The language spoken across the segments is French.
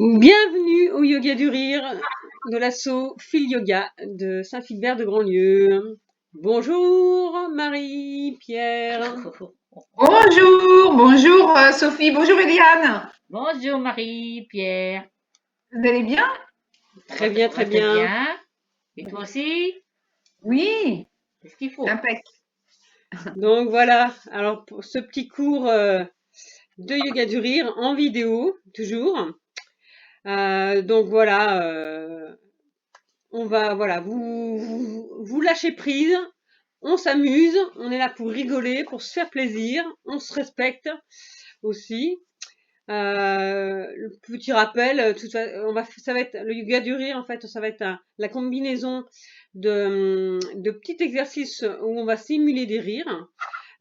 Bienvenue au Yoga du Rire de l'asso Phil Yoga de Saint-Philbert de Grandlieu. Bonjour Marie-Pierre. Bonjour Sophie, bonjour Eliane. Bonjour Marie-Pierre. Vous allez bien? Très bien, très bien. Et toi aussi? Oui, C'est ce qu'il faut. impec. Donc voilà, alors pour ce petit cours de Yoga du Rire en vidéo, toujours. Donc voilà, on va, voilà, vous lâchez prise, on s'amuse, on est là pour rigoler, pour se faire plaisir, on se respecte aussi. Le petit rappel, ça va être le yoga du rire en fait, ça va être la combinaison de petits exercices où on va simuler des rires,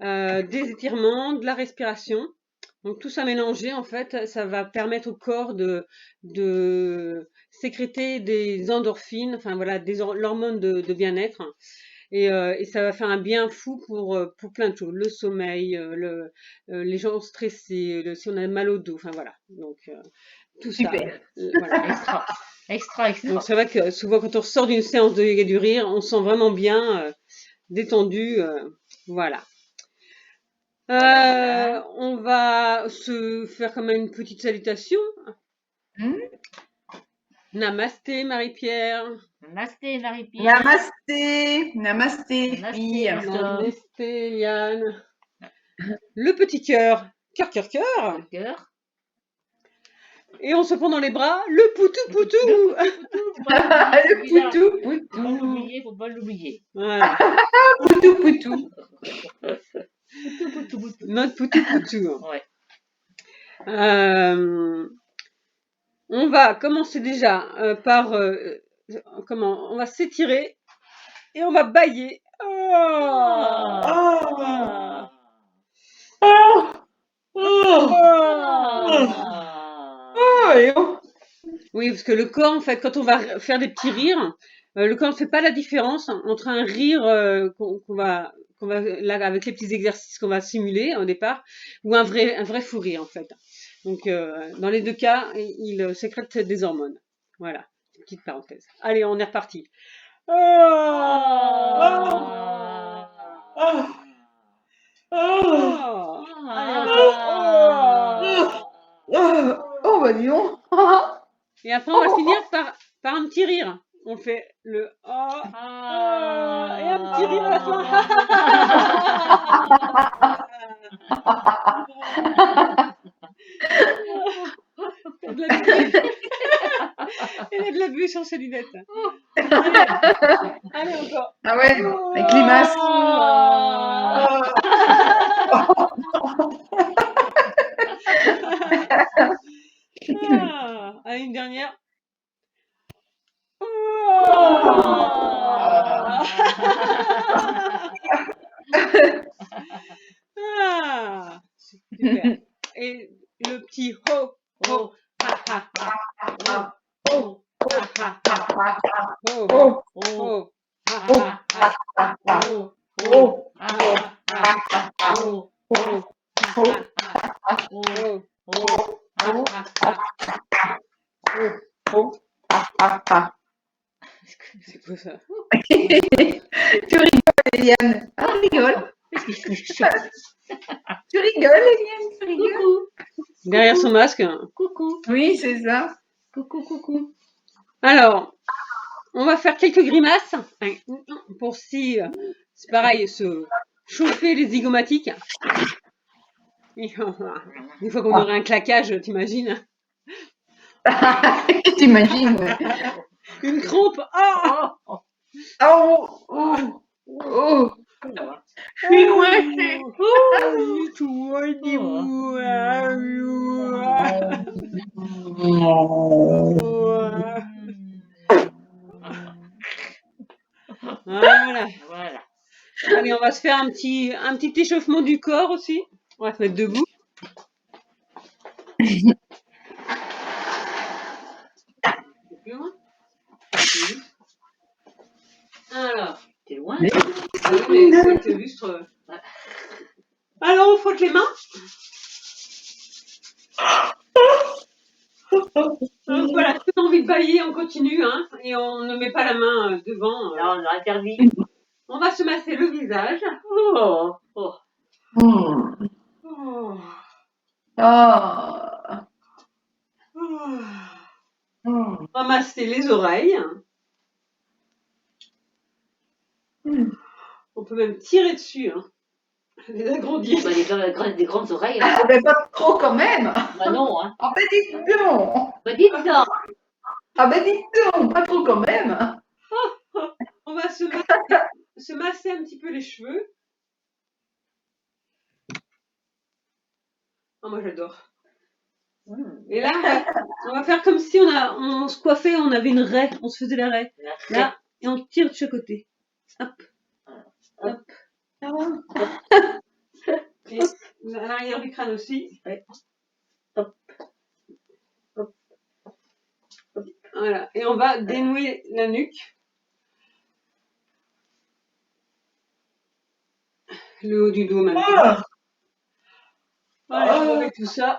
des étirements, de la respiration. Donc tout ça mélangé en fait, ça va permettre au corps de sécréter des endorphines, enfin voilà, l'hormone de bien-être. Et ça va faire un bien fou pour plein de choses. Le sommeil, les gens stressés, si on a mal au dos, enfin voilà. Donc tout ça. Super. Voilà, extra. Donc c'est vrai que souvent quand on ressort d'une séance de yoga du rire, on se sent vraiment bien, détendu, voilà. On va se faire quand même une petite salutation. Namasté Marie-Pierre. Namasté Marie-Pierre. Namasté filles. Namasté Yann. Le petit cœur. Cœur. Et on se prend dans les bras, le poutou. Le poutou. Faut pas l'oublier. Voilà. Poutou. Notre poutou. Ouais. On va commencer déjà par on va s'étirer et on va bâiller. Oui, parce que le corps, en fait, quand on va faire des petits rires, le corps ne fait pas la différence entre un rire qu'on va là avec les petits exercices qu'on va simuler au départ, ou un vrai fou rire en fait. Donc dans les deux cas, il sécrète des hormones. Voilà, petite parenthèse. Allez, on est reparti. Oh, bah dis donc. Et après, on va finir par un petit rire. On fait le et un petit rire à la fin. Il y a de la buée sur ses lunettes. Allez, encore. Ah ouais, avec les masques. Allez, une dernière. Super. Et le petit ho, ho, ha, ha, ha, ho, ha, ha, ha, ho, ho, ha, ha, ha, ho, ho, ha, ha, ha, ho, ho, c'est quoi ça? Tu rigoles, Eliane. Ah, rigole. Tu rigoles, Eliane, tu rigoles. Coucou. Derrière son masque. Coucou. Oui, c'est ça. Coucou. Alors, on va faire quelques grimaces pour c'est pareil, se chauffer les zygomatiques. Une fois qu'on aurait un claquage, t'imagines? T'imagines? Une crampe. Je suis coincée. Voilà. Allez, on va se faire un petit échauffement du corps aussi. On va se mettre debout. Alors, t'es loin. Mais faut être lustre. Alors, on frotte les mains. bailler, on continue, hein, et on ne met pas la main devant. Non, on a interdit. On va se masser le visage. Oh, oh. Hmm. Oh. Oh. Oh. Hmm. On va masser les oreilles. Hmm. On peut même tirer dessus, hein. Les agrandir. Bah, des grandes oreilles. Hein. Ah, mais pas trop quand même. Bah non, hein. Ah ben dites donc. Bah dites donc. Ah ben dites donc, pas trop quand même. On va se masser un petit peu les cheveux. Oh, moi j'adore. Et là, on va faire comme si on se coiffait, on avait une raie, on se faisait la raie. Là, et on tire de chaque côté. Hop, hop. Et à l'arrière du crâne aussi. Ouais. Hop. Hop. Hop. Voilà. Et on va dénouer la nuque. Le haut du dos maintenant. Voilà, on met tout ça.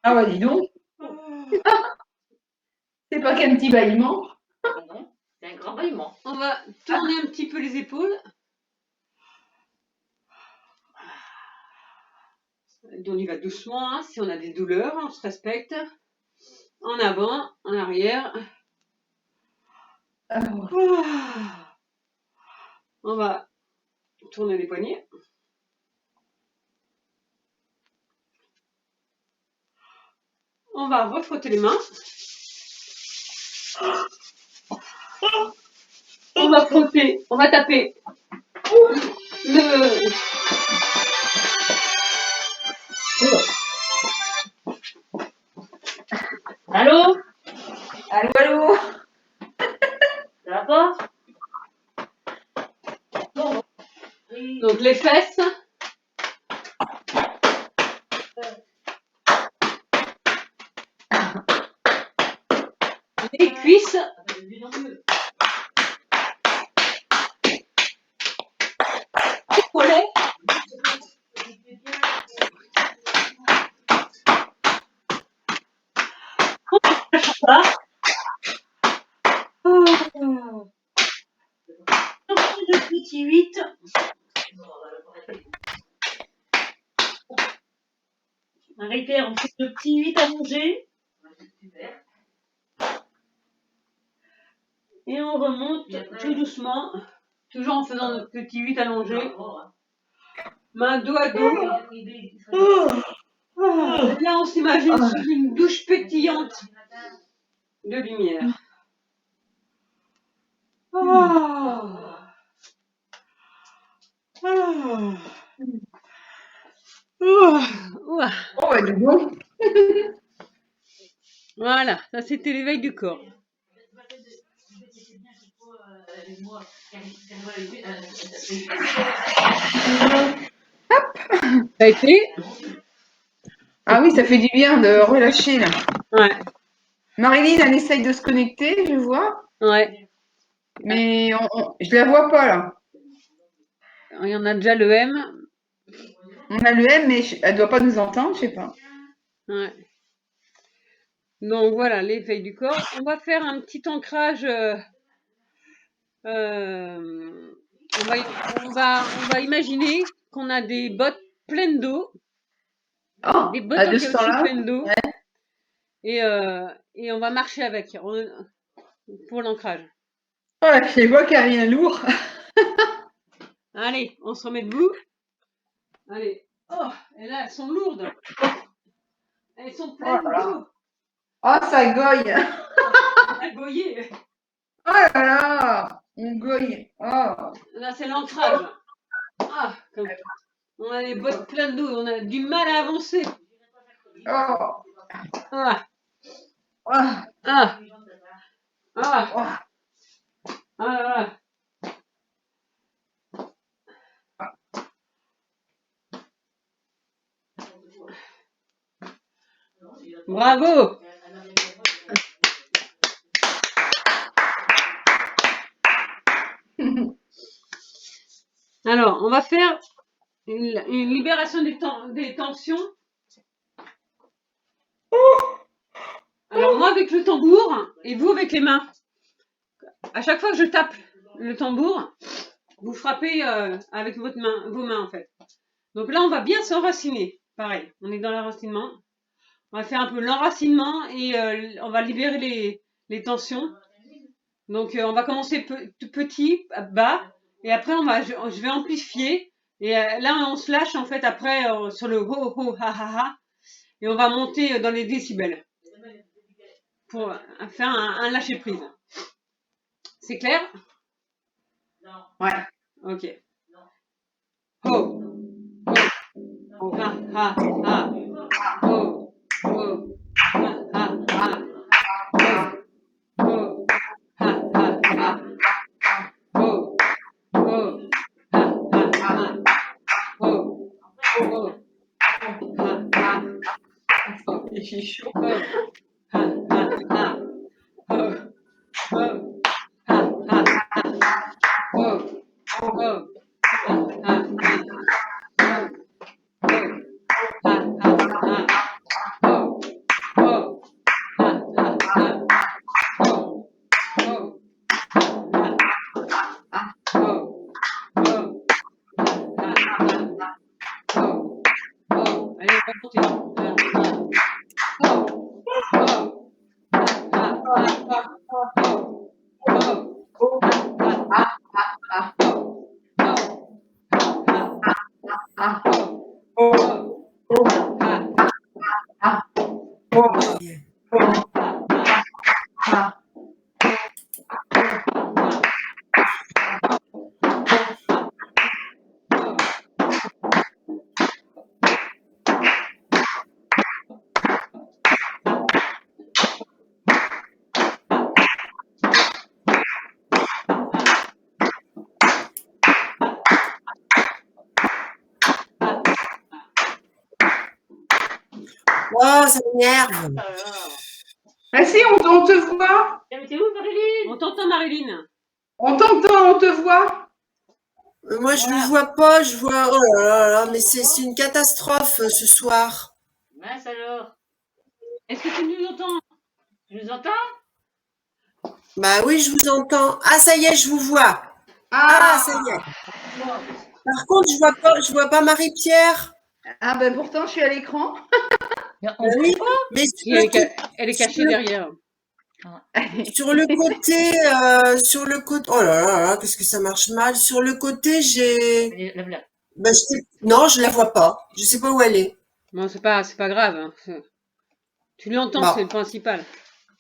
Ah bah dis donc, c'est pas qu'un petit bâillement. Ah non, c'est un grand bâillement. On va tourner un petit peu les épaules. On y va doucement, hein. Si on a des douleurs, on se respecte. En avant, en arrière. On va tourner les poignets. On va refrotter les mains. On va frotter, on va taper le... Allô? Allô, allô. Ça va pas? Donc les fesses. Les cuisses. Les mollets. Ça. Le petit 8. Arrêtez, on fait le petit 8 allongé. Et on remonte tout doucement. Toujours en faisant notre petit 8 allongé. Main dos à dos. Là, on s'imagine sous une douche pétillante de lumière. Oh bah dis donc. Voilà, ça c'était l'éveil du corps. Ça a été? Ah oui, ça fait du bien de relâcher là. Ouais, Marilyn, elle essaye de se connecter, je vois. ouais. Mais je la vois pas là. Il y en a déjà le M. On a le M, mais elle doit pas nous entendre, je sais pas. Ouais. Donc voilà, l'éveil du corps. On va faire un petit ancrage. On va imaginer qu'on a des bottes pleines d'eau. Oh, Des bottes à en de ce caoutchouc temps-là. pleines d'eau. Ouais. Et on va marcher avec pour l'ancrage. Ouais, je vois qu'il n'y a rien lourd. Allez, on se remet debout. Allez. Oh, et là, elles sont lourdes. Elles sont pleines d'eau. Oh, ça goye. À goyer. Oh là là. On goye. Oh. Là, c'est l'ancrage. Ah, on a les bottes pleines d'eau. On a du mal à avancer. Oh. Ah, Oh. ah, ah, Oh. ah. Bravo. Alors, on va faire une libération des tensions. Alors moi avec le tambour et vous avec les mains. À chaque fois que je tape le tambour, vous frappez avec vos mains en fait. Donc là on va bien s'enraciner. Pareil, on est dans l'enracinement. On va faire un peu l'enracinement et on va libérer les tensions. Donc on va commencer tout petit, bas, et après je vais amplifier. Et là on se lâche en fait après sur le ho ho ha ha ha, et on va monter dans les décibels pour faire un lâcher prise. C'est clair? Ouais. Ok. Ho ho ha ha ha. Ho ho ha ha ha. Ho ha ha ha. Ho ho ha ha ha. Ho ho ha ha. Il fait chaud. Ho ha ha ha. Ho ho ha ha ha. Ho ho ha ha ha. Oh, ça m'énerve. Ah si, on te voit. T'es où, Marilyn? On t'entend, Marilyn. On t'entend, on te voit. Moi, je ne vois pas, je vois. Oh là là, mais c'est une catastrophe ce soir. Mince alors. Est-ce que tu nous entends? Tu nous entends? Bah oui, je vous entends. Ah, ça y est, je vous vois. Ah, ça y est. Par contre, je vois pas Marie-Pierre. Ah ben pourtant, je suis à l'écran. Oui, mais Elle est cachée derrière. sur le côté, oh là là là, qu'est-ce que ça marche mal. Sur le côté, j'ai. Lève-la. Bah, non, je la vois pas. Je sais pas où elle est. Bon, c'est pas grave. Hein. Tu l'entends, Bon. c'est le principal.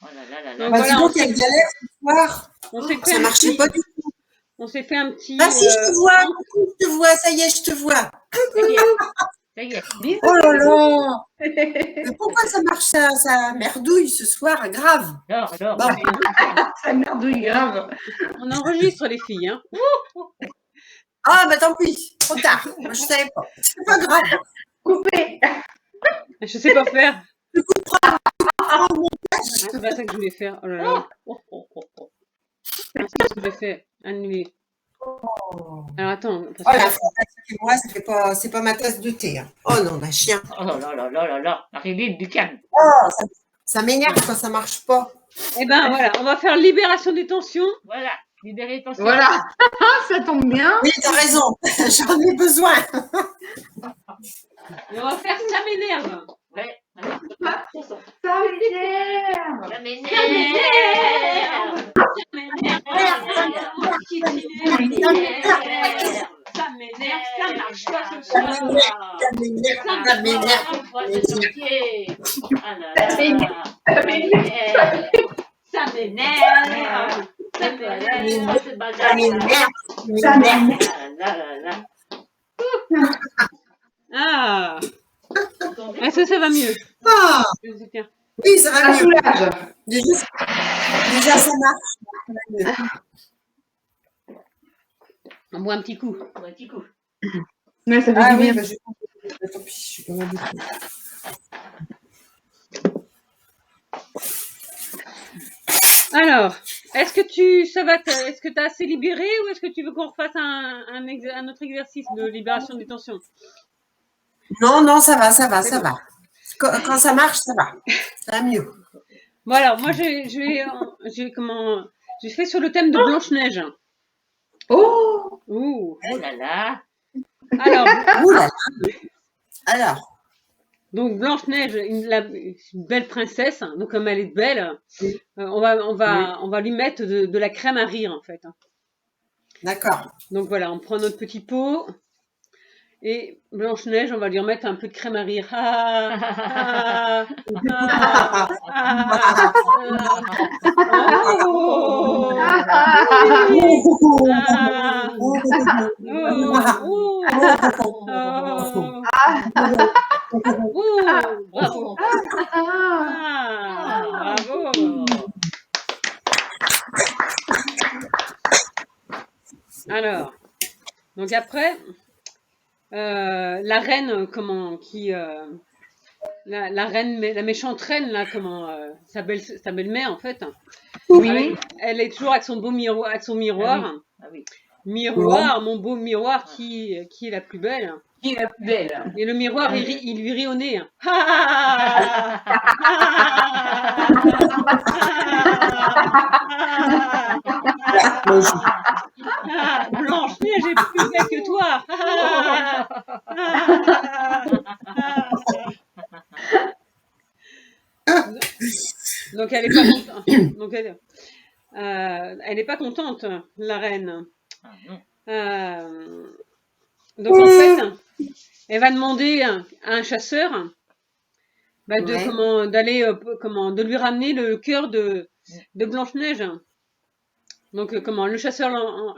Oh là là là là. Donc Bah, voilà, dis donc, quelle galère ce soir. on s'est fait Ça un marchait petit, pas du tout. on s'est fait un petit. Ah si, je te vois, coucou, je te vois, ça y est, je te vois. Ça y est. Ça y est. Bisous. Oh là là. Mais pourquoi ça marche, ça merdouille ce soir, grave. Alors. Bon. Ça merdouille grave. On enregistre les filles. Hein. Ah bah tant pis, trop tard. Moi, je savais pas. C'est pas grave. Coupé. Je sais pas faire. Tu couperas Ah, c'est pas ça que je voulais faire. Oh là là. C'est ce que je voulais faire. Annuler. Alors attends. Oh la informatique et moi, c'est pas ma tasse de thé. Hein. Oh non, la chien. Oh là là là là là. Marilyn, du calme. Oh, ça m'énerve quand ça marche pas. Eh ben voilà, on va faire libération des tensions. Voilà. Libérez les tensions. Voilà. Ça tombe bien. Oui, t'as raison. J'en ai besoin. Et on va faire ça m'énerve. Ouais. Ça m'énerve. Ça m'énerve. Ça m'énerve. Mon petit ça m'énerve, ça marche pas ce soir. Ça m'énerve. Ça m'énerve. Ça m'énerve. Ça m'énerve. Ça m'énerve. Ah. Est-ce que ça va mieux? Ah, Tiens. oui, ça va Ça mieux. soulage. Déjà, ça marche. On boit un petit coup. Un petit coup. Ouais, ça fait Ah du oui, bien. bah, tant pis, je suis pas habituée. Alors, est-ce que est-ce que tu as assez libéré ou est-ce que tu veux qu'on refasse un autre exercice de libération des tensions? Non, non, ça va, ça va, ça va. quand ça marche, ça va. Ça va mieux. Bon alors, moi j'ai fait sur le thème de Blanche-Neige. Oh, Ouh. Oh là là. Alors, Ouh là là. Alors, donc Blanche-Neige, une belle princesse, hein, donc comme elle est belle, on va lui mettre de la crème à rire en fait. Hein. d'accord. Donc voilà, on prend notre petit pot et Blanche-Neige, on va lui remettre un peu de crème à rire. Ah, ah, ah, ah, oh, oui, ah, oh, oh, oh, bravo. Ah, bravo. Alors, donc après, la reine, la reine, la méchante reine, là, sa belle-mère, en fait, oui. elle est toujours avec son beau miroir, avec son miroir. Ah oui. Miroir, mon beau miroir, qui est la plus belle. Qui est la plus belle? Et le miroir, il lui rit au nez. Blanche-Neige est plus belle que toi. Donc elle est pas contente. Donc elle est pas contente, la reine. Ah non. Donc en fait, elle va demander à un chasseur de lui ramener le cœur de Blanche-Neige. Donc le chasseur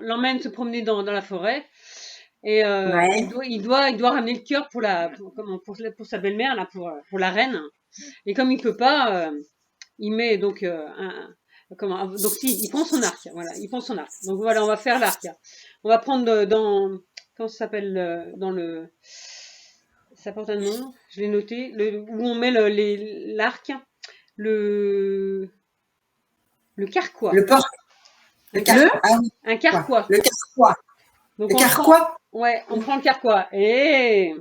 l'emmène se promener dans la forêt et il doit ramener le cœur pour sa belle-mère là pour la reine. Et comme il peut pas, il met donc il prend son arc, voilà, il prend son arc. Donc voilà, on va faire l'arc. On va prendre comment ça s'appelle ça porte un nom, je l'ai noté, où on met l'arc, le carquois. Le porc. Le carquois. Ah oui. Un carquois. Le carquois. Donc Le carquois. On prend le carquois. Et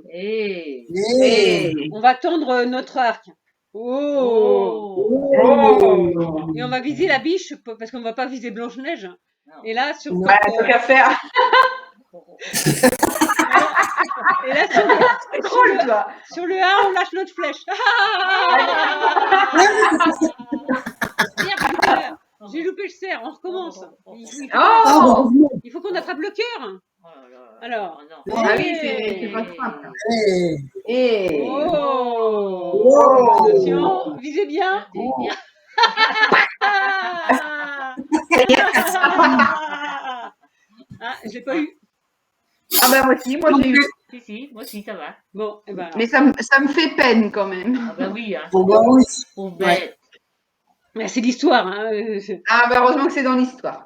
on va tendre notre arc. Oh. Et on va viser la biche parce qu'on va pas viser Blanche-Neige. Et là sur Ouais, tant qu'à faire. Et là sur le A, on lâche notre flèche. Merde, j'ai loupé le cerf, on recommence. Il faut qu'on attrape le cœur. Alors. Ah oui, c'est pas simple. Attention, visez bien. Ah, je l'ai pas eu. Ah ben moi aussi, moi j'ai eu. Si, moi aussi, ça va. Bon, et ben. Mais ça me fait peine quand même. Ah bah oui, hein. Bon, bah oui. Pauvre bête. Mais c'est l'histoire, hein. Ah ben heureusement que c'est dans l'histoire.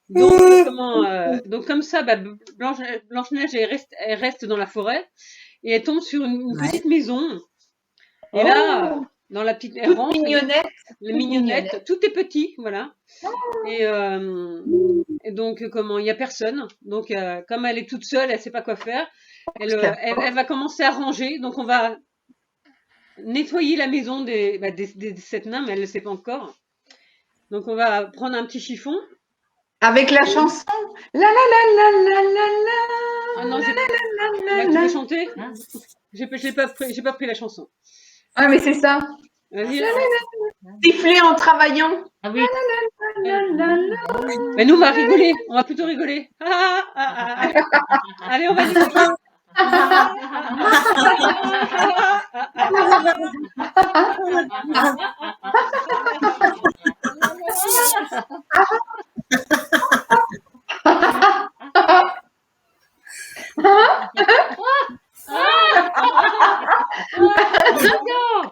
Donc comme ça, Blanche-Neige elle reste dans la forêt et elle tombe sur une petite maison. Et là, dans la petite toute mignonnette. Mignonnette, tout est petit, voilà. Et donc il y a personne. Donc comme elle est toute seule, elle sait pas quoi faire. Elle va commencer à ranger. Donc on va nettoyer la maison des 7 nains, mais elle ne le sait pas encore. Donc on va prendre un petit chiffon. Avec la chanson. La la la la la la la. Ah non, tu peux chanter? J'ai pas pris la chanson. Ah mais c'est ça. Vas-y. Siffler en travaillant. Ah oui. Mais nous on va rigoler. On va plutôt rigoler. Allez, on va rigoler.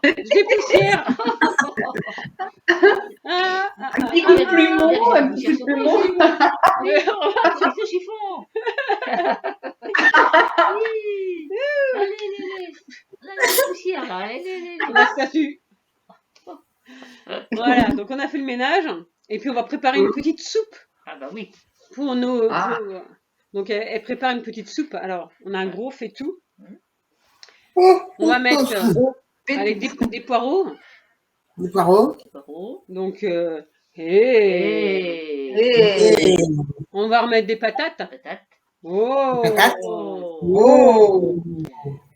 J'ai poussière. Un petit coup de plumeau, un petit plumeau. C'est ce chiffon. Oui. Allez. La poussière, là. Allez. La statue. Voilà, donc on a fait le ménage. Et puis on va préparer une petite soupe. Ah bah oui. Pour nos... Donc elle prépare une petite soupe. Alors, on a un gros faitout. On va mettre avec des poireaux. Des poireaux. Bravo. Donc, Et on va remettre des patates. patate. Oh, Patates. Oh. Oh.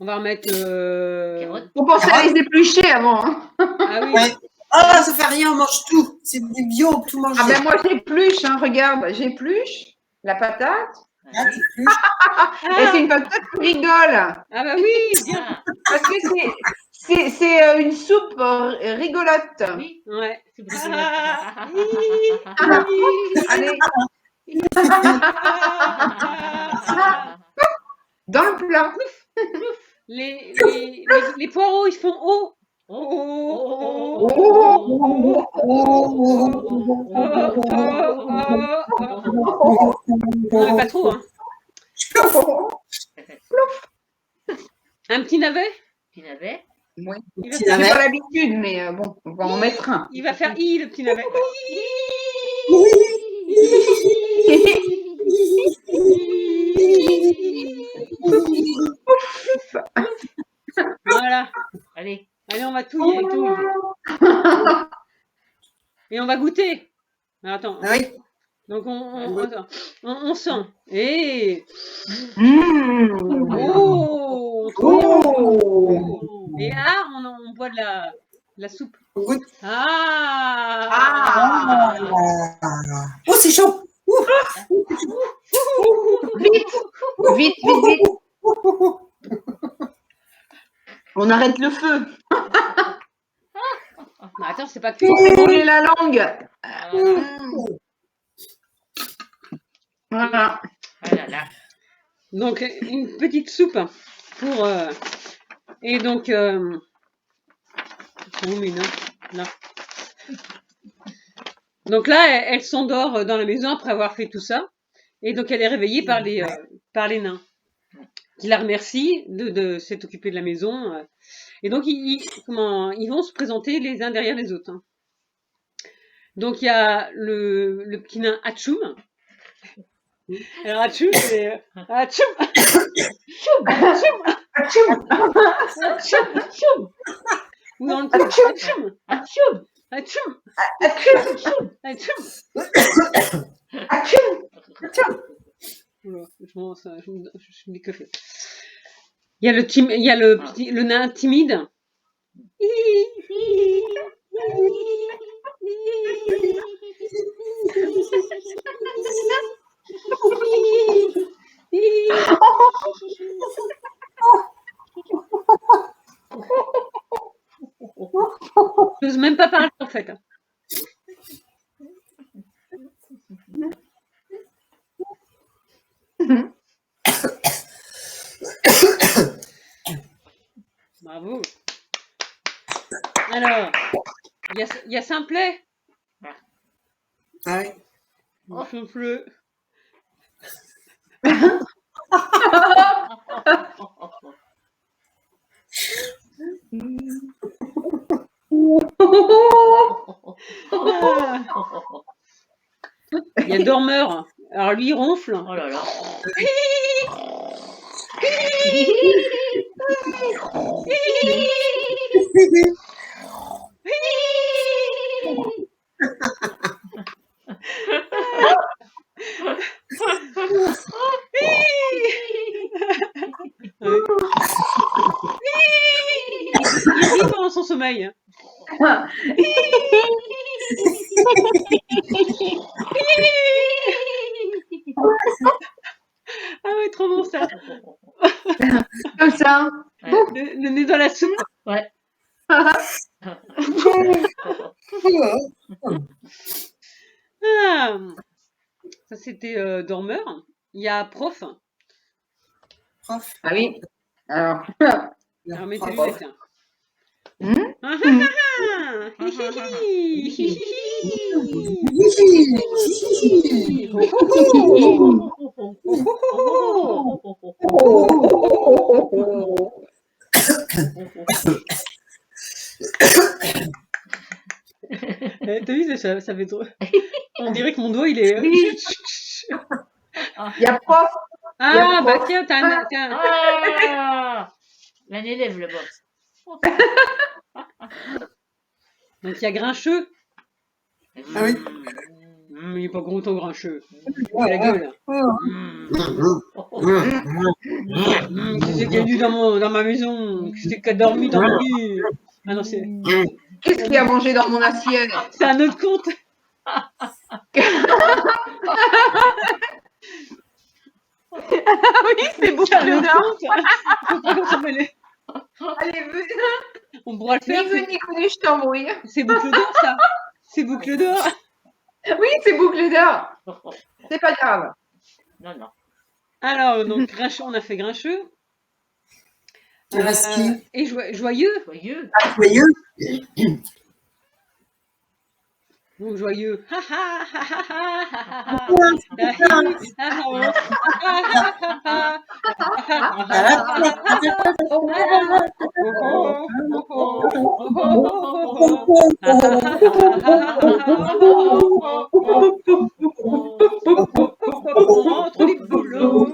on va remettre. Carotte. Faut penser à les éplucher avant. Hein. Ah oui. Ouais. Oh, ça fait rien, on mange tout. C'est du bio, tout manger. Ah ben moi j'épluche, hein, regarde, j'épluche la patate. Ah, tu plus. Et c'est une patate qui rigole. Ah bah oui, bien. Ah, Parce que c'est une soupe rigolote. oui. Ouais. C'est Ah, Allez, dans le plat. les poireaux, ils font oh. Oh. Oh, Oh. Non, mais pas trop, hein. Un petit navet. Petit navet. Oui. Il va, Petit J'ai navet. pas l'habitude, mais bon, on va en mettre un. il va faire i, le petit navet. Voilà. Allez. Allez, on va touiller. Et on va goûter. Alors, attends. Ah oui. Donc, on sent. Et. Mmh. Oh, Oh. Et ah, on boit de la soupe. On goûte. Ah, Ah. Oh, c'est chaud. Vite. On arrête le feu. Mais attends, c'est pas cuit. On fait brûler la langue. Ah, Voilà. ah là là. Donc, une petite soupe pour. Et donc. Où mes nains là. Donc là, elle s'endort dans la maison après avoir fait tout ça. Et donc, elle est réveillée par les nains qui la remercient de s'être occupée de la maison. Et donc, ils vont se présenter les uns derrière les autres. Hein. Donc, il y a le petit nain Hatchoum. Alors, Hatchoum, c'est. Hatchoum Hatchoum Ou dans le truc. Hatchoum Hatchoum Voilà, je me dis que faire. Il y a le nain timide. J'ose même pas parler en fait. Bravo. Alors, il y a Simplet. Ah oui. Simplet. Ah. Il y a Dormeur. Alors lui, il ronfle. Oh là là. Il rit pendant son sommeil. Ah ouais, trop bon ça. Comme ça. Le nez dans la soupe. Ouais. Ah, ça c'était Dormeur. Il y a Prof. Prof. Ah oui. Alors. Alors mettez les Prof. lunettes. Hmm. Ah, ah, ah, ah. Hi, hi, hi. T'as vu, ça fait trop. On dirait que mon doigt il est. Oui. Il y a prof. Ah, bah tiens, t'as un. Ah, un élève là-bas. Donc il y a Grincheux. Ah oui. Il n'est pas content, Grincheux. Il a la gueule. Qui c'est qui est venu dans ma maison? Qui c'est qui a dormi dans mon lit? Ah non, c'est Qu'est-ce qu'il a mangé dans mon assiette? un autre conte. Oui, c'est Boucle C'est un autre d'or. conte. Faut pas qu'on s'en mêle. Allez, On pourra le faire. ni vu ni connu, je t'embrouille. C'est Boucle d'or, ça. C'est Boucle d'or. Oui, c'est Boucle d'or. C'est pas grave. Non, non. Alors, donc, Grincheux, on a fait Grincheux. Il reste qui? Et Joyeux. Joyeux. Ah, joyeux. Donc, Joyeux. Ha ha ha ha ha Entre les boulots.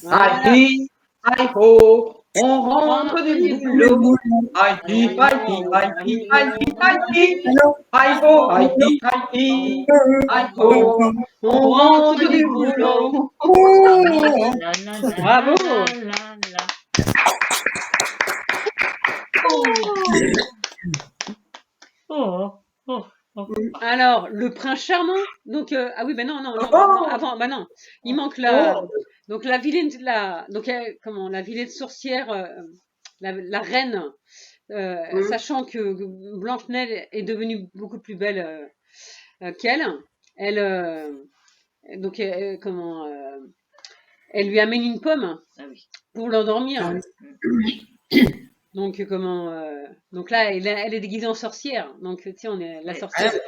Aïe, aïe, ho, on rentre du boulot. Aïe, aïe, aïe, aïe, aïe, aïe, ho, aïe, aïe, aïe, ho, on rentre du boulot. Bravo. Alors, le prince charmant. Donc, ah oui, ben non, avant, ben non. Il manque donc la vilaine, comment, la vilaine sorcière, la reine, sachant que Blanche-Neige est devenue beaucoup plus belle qu'elle. Donc, comment, elle lui amène une pomme pour l'endormir. Donc comment donc là elle est déguisée en sorcière. Donc tu sais on est la sorcière. Avec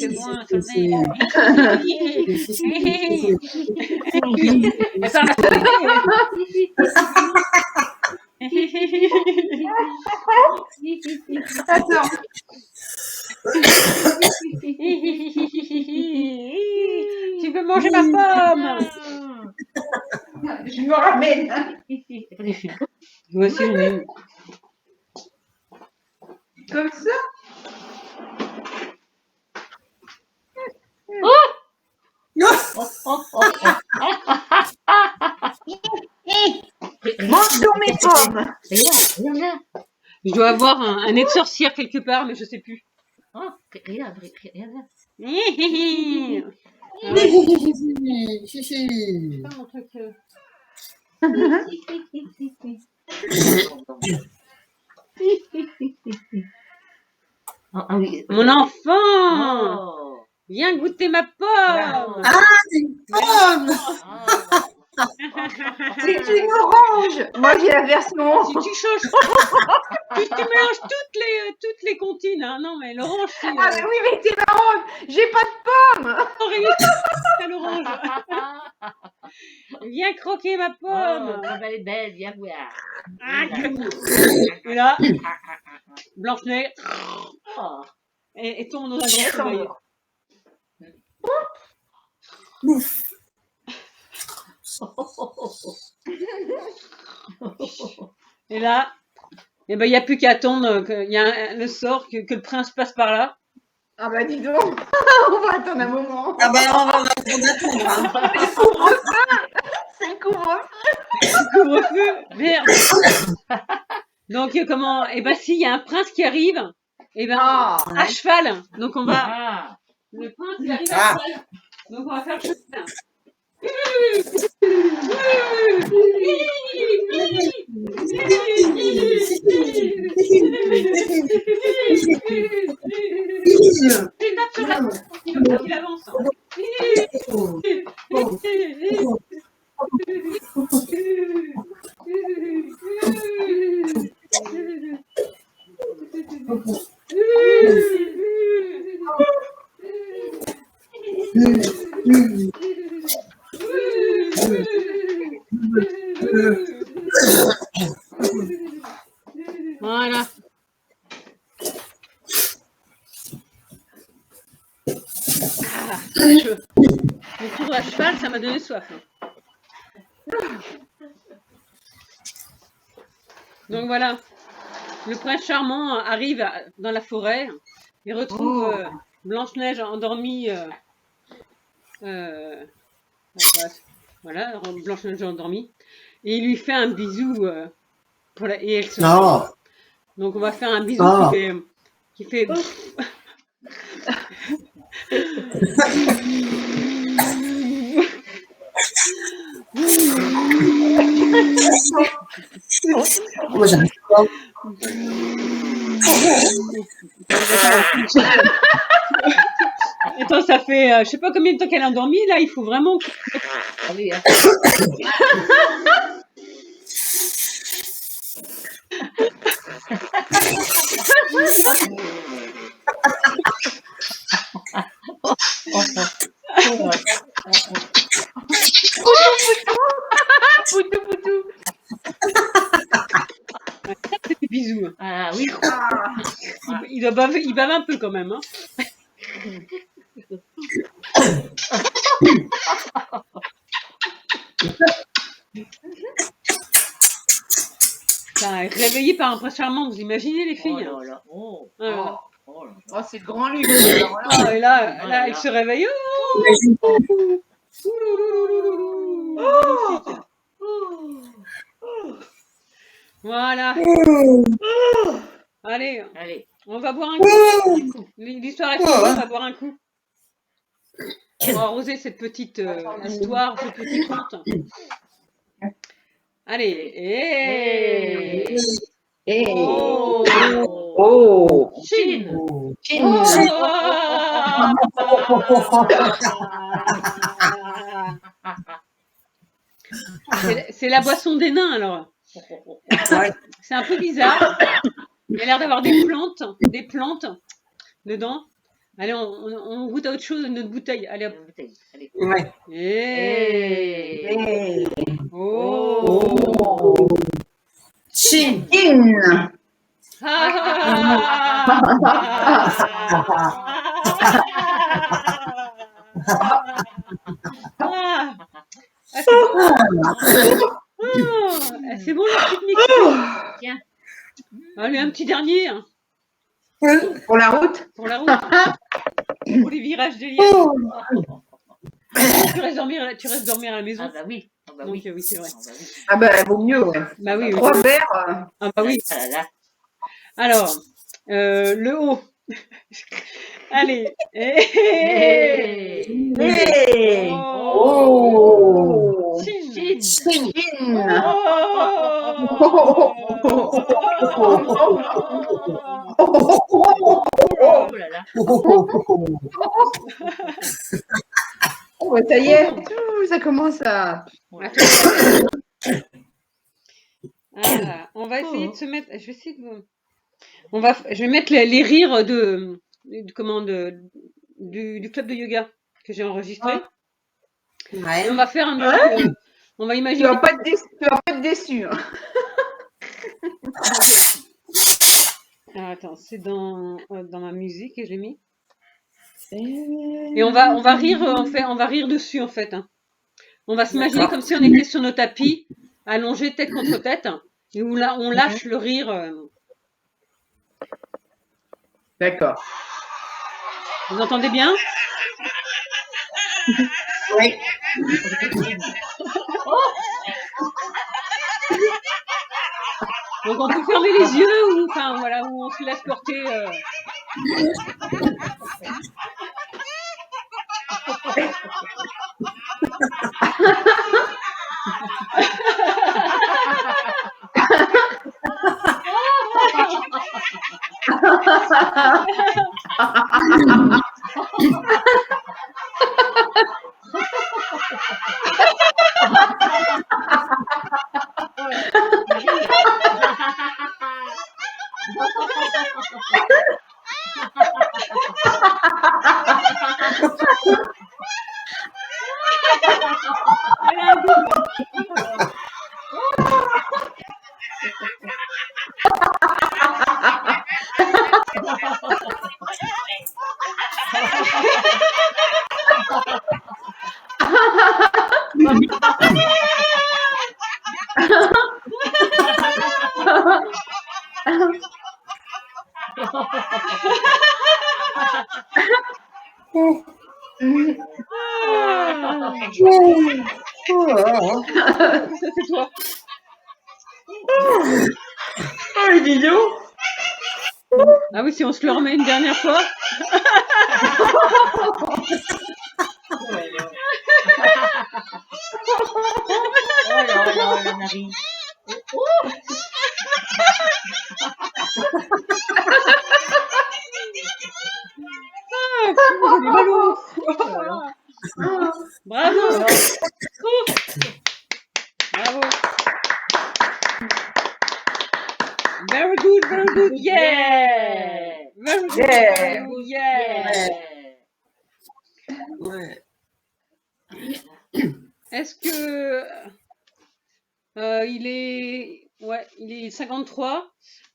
le poing sur le nez. Elle parle à Attends, tu peux manger ma pomme. je me ramène. Moi aussi j'en ai une. Comme ça. Mange donc mes pommes. Je dois avoir un nez de sorcière quelque part mais je sais plus. Regarde. Pas mon truc. Mon enfant, viens goûter ma pomme. Ah, c'est une pomme. C'est une orange. Moi, j'ai la version. Si tu changes, tu mélanges toutes les comptines. Hein. Non mais l'orange c'est Ah, mais oui, mais c'est marrant. J'ai pas de pomme. c'est l'orange. Viens croquer ma pomme. Elle est belle, viens voir. Et là, Blanche-Neige et tombe dans un grand sommeil. Et là, il n'y a plus qu'à attendre qu'il y a le sort que le prince passe par là. Ah bah dis donc. On va attendre un moment. Ah ben, on va attendre. Hein. C'est le couvre-feu. Couvre-feu, merde. Donc comment? Et ben s'il y a un prince qui arrive, et ben à cheval. Donc on va. Le prince il arrive à cheval. Donc on va faire le cheval. Il avance. Voilà. Mon tour à cheval, ça m'a donné soif. Donc voilà, le prince charmant arrive dans la forêt et retrouve Blanche-Neige endormie. Voilà, Blanche-Neige endormie. Et il lui fait un bisou et elle se réveille. Donc on va faire un bisou qui fait Moi, j'arrive pas. Attends, ça fait je sais pas combien de temps qu'elle est endormie là, il faut vraiment Ah oui, hein. Poutou, poutou. c'est des bisous. Ah oui. Il bave un peu quand même. Hein. Putain, réveillé par un prince charmant, vous imaginez les filles? Oh là là. Oh, Ah, là, là. oh là là. Oh, c'est le grand luxe. Alors là. Ah, et là, Oh là, là elle là. se réveille. Imagine. Voilà. Allez, Allez. on va boire un coup. L'histoire est finie, on va boire un coup. On va arroser cette petite histoire, ce petit conte. Allez. Oh. Oh. Chine. Chine. C'est la boisson des nains alors. C'est un peu bizarre. Il a l'air d'avoir des plantes dedans. Allez, on goûte à autre chose, notre bouteille. Allez hop. Allez. Ouais. Hey. Oh. Chine. Chine. C'est bon le pique-nique. Tiens. Allez, un petit dernier hein, Pour la route. pour la route. Pour les virages de Liège. Tu restes dormir à la maison. Ah bah oui. Ah bah Donc, oui. oui, c'est vrai. Ah bah oui. Ah ben, vaut mieux, ouais. Bah oui, oui. 3 verres. Ah bah oui. Ah là là. Alors, le haut. Allez. Hey. Hey. Oh. Oh. Chine. Chine. Chine. Oh là là. Oh, bah, ça y est. Ouh, ça commence à... Ah, on va essayer de se mettre. Je vais essayer de. Je vais mettre les rires du club de yoga que j'ai enregistré. Ouais. Et on va faire un petit. On va Tu imaginer. vas pas être déçu. Hein. Alors, attends, c'est dans ma musique que j'ai mis. Et on va rire. On va rire dessus en fait. Hein. On va s'imaginer comme si on était sur nos tapis, allongés tête contre tête, et où là on lâche le rire. D'accord. Vous entendez bien? Oui. Donc on peut fermer les yeux ou enfin voilà où on se laisse porter. Ça, c'est toi. Oh, dis donc. Ah oui, si on se le remet une dernière fois. Oh là là, la narine. J'en ai mal au Bravo. Bravo. Very good, very good. Yeah. Very good, very good. Yeah. Ouais. Est-ce que il est 53.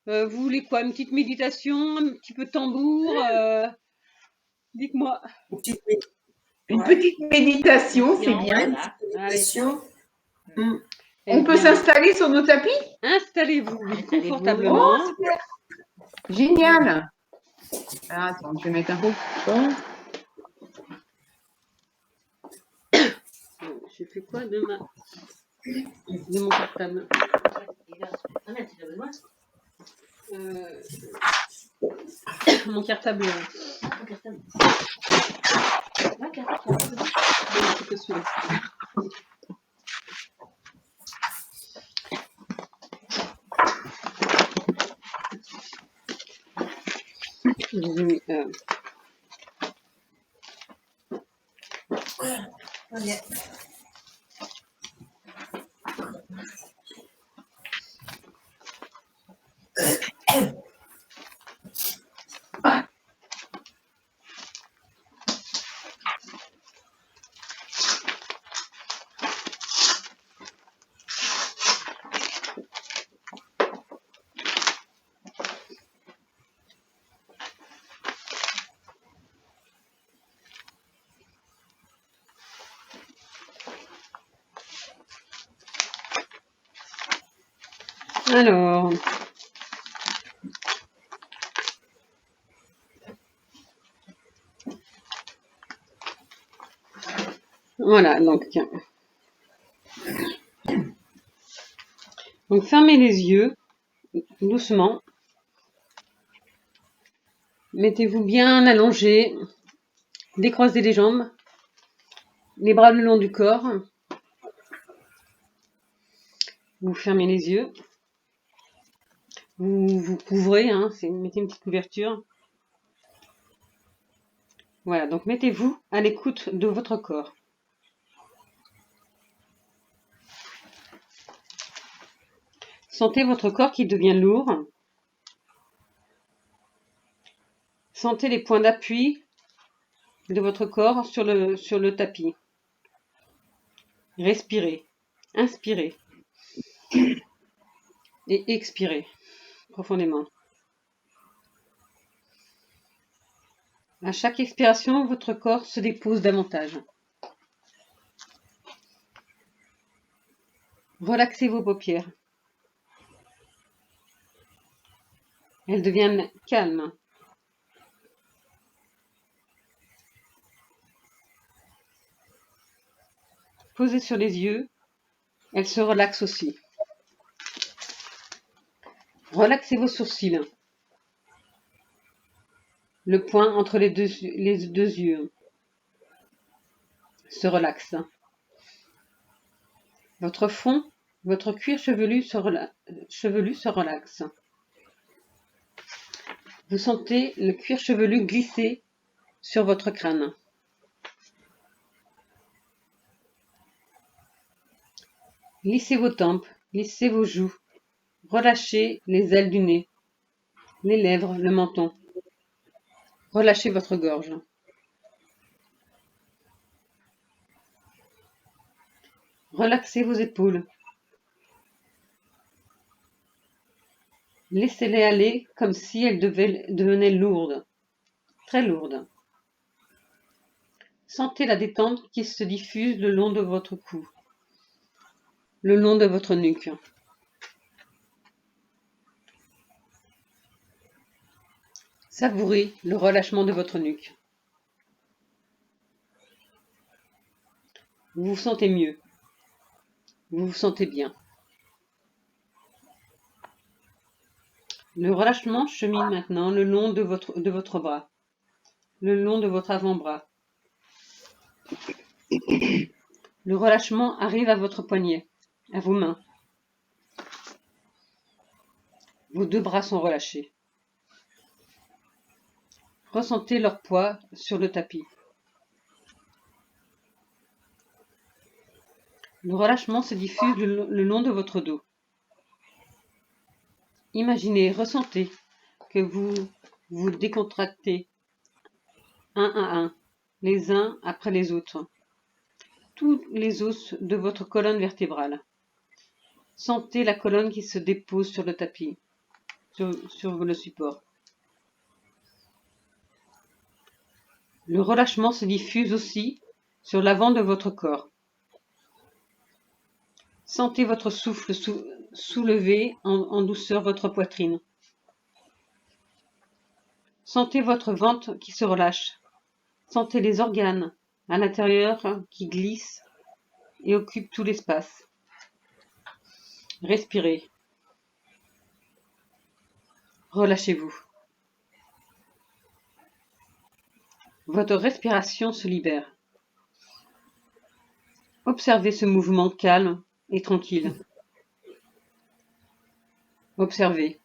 Vous voulez quoi? Une petite méditation, un petit peu de tambour dites-moi. Une petite méditation, c'est bien. Voilà. Méditation. On peut s'installer sur nos tapis? Installez-vous Installez-vous. confortablement. Oh, super. Génial. Alors, attends, je vais mettre un peu de son. J'ai fait quoi de mon portable? Mon cartable. C'est que celui-là. J'ai mis, alors. Voilà, donc fermez les yeux doucement. Mettez-vous bien allongé, décroisez les jambes, les bras le long du corps. Vous fermez les yeux. Vous vous couvrez, mettez une petite couverture. Voilà, donc mettez-vous à l'écoute de votre corps. Sentez votre corps qui devient lourd. Sentez les points d'appui de votre corps sur le tapis. Respirez, inspirez et expirez profondément. À chaque expiration, votre corps se dépose davantage. Relaxez vos paupières. Elles deviennent calmes. Posez sur les yeux, elles se relaxent aussi. Relaxez vos sourcils. Le point entre les deux yeux se relaxe. Votre front, votre cuir chevelu se relaxe. Vous sentez le cuir chevelu glisser sur votre crâne. Lissez vos tempes, lissez vos joues. Relâchez les ailes du nez, les lèvres, le menton. Relâchez votre gorge. Relaxez vos épaules. Laissez-les aller comme si elles devenaient lourdes, très lourdes. Sentez la détente qui se diffuse le long de votre cou, le long de votre nuque. Savourez le relâchement de votre nuque. Vous vous sentez mieux. Vous vous sentez bien. Le relâchement chemine maintenant le long de votre bras, le long de votre avant-bras. Le relâchement arrive à votre poignet, à vos mains. Vos deux bras sont relâchés. Ressentez leur poids sur le tapis. Le relâchement se diffuse le long de votre dos. Imaginez, ressentez que vous vous décontractez un à un, les uns après les autres, tous les os de votre colonne vertébrale. Sentez la colonne qui se dépose sur le tapis, sur le support. Le relâchement se diffuse aussi sur l'avant de votre corps. Sentez votre souffle soulever en douceur votre poitrine. Sentez votre ventre qui se relâche. Sentez les organes à l'intérieur qui glissent et occupent tout l'espace. Respirez. Relâchez-vous. Votre respiration se libère. Observez ce mouvement calme et tranquille. Observez.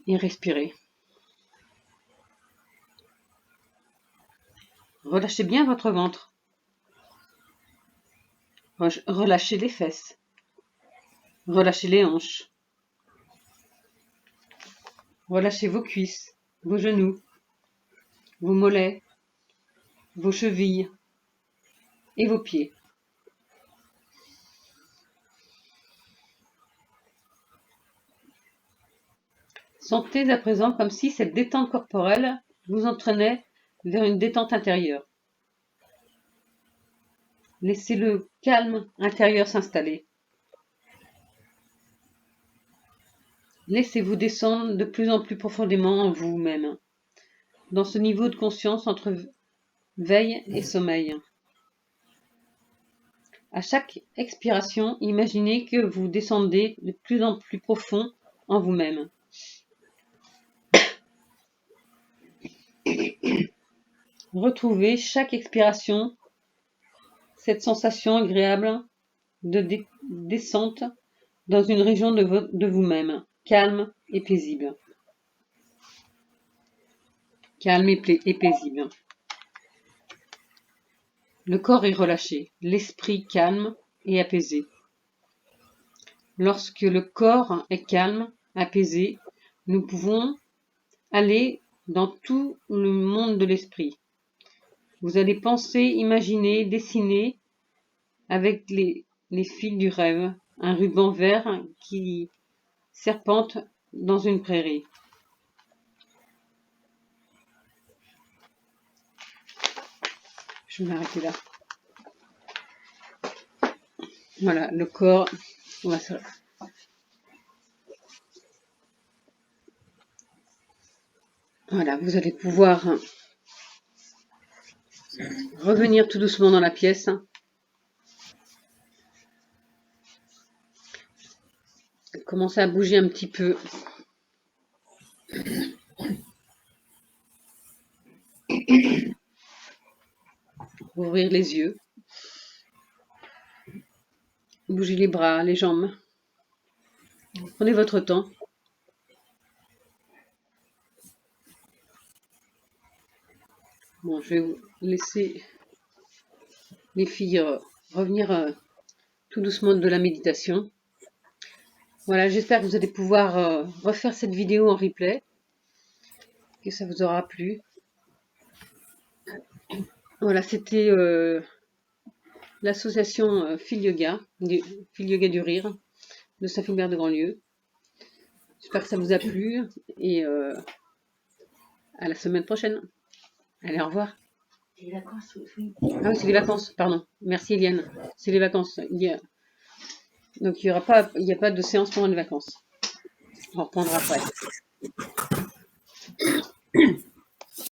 Et respirez. Relâchez bien votre ventre. Relâchez les fesses. Relâchez les hanches. Relâchez vos cuisses, vos genoux, vos mollets, vos chevilles et vos pieds. Sentez à présent comme si cette détente corporelle vous entraînait vers une détente intérieure. Laissez le calme intérieur s'installer. Laissez-vous descendre de plus en plus profondément en vous-même, dans ce niveau de conscience entre veille et sommeil. À chaque expiration, imaginez que vous descendez de plus en plus profond en vous-même. Retrouvez chaque expiration cette sensation agréable de descente dans une région de vous-même, calme et paisible. Calme et paisible. Le corps est relâché, l'esprit calme et apaisé. Lorsque le corps est calme, apaisé, nous pouvons aller dans tout le monde de l'esprit. Vous allez penser, imaginer, dessiner avec les fils du rêve, un ruban vert qui serpente dans une prairie. Je vais m'arrêter là. Voilà, le corps. Voilà, vous allez pouvoir revenir tout doucement dans la pièce. Commencez à bouger un petit peu. Ouvrir les yeux. Bougez les bras, les jambes. Prenez votre temps. Bon, je vais vous laisser les filles revenir tout doucement de la méditation. Voilà, j'espère que vous allez pouvoir refaire cette vidéo en replay, que ça vous aura plu. Voilà, c'était l'association Fil Yoga du Rire de Saint-Philbert de Grandlieu. J'espère que ça vous a plu et à la semaine prochaine. Allez, au revoir. C'est les vacances, oui. Ah oui, c'est les vacances, pardon. Merci Eliane. C'est les vacances. Donc il n'y a pas de séance pendant les vacances. On reprendra après.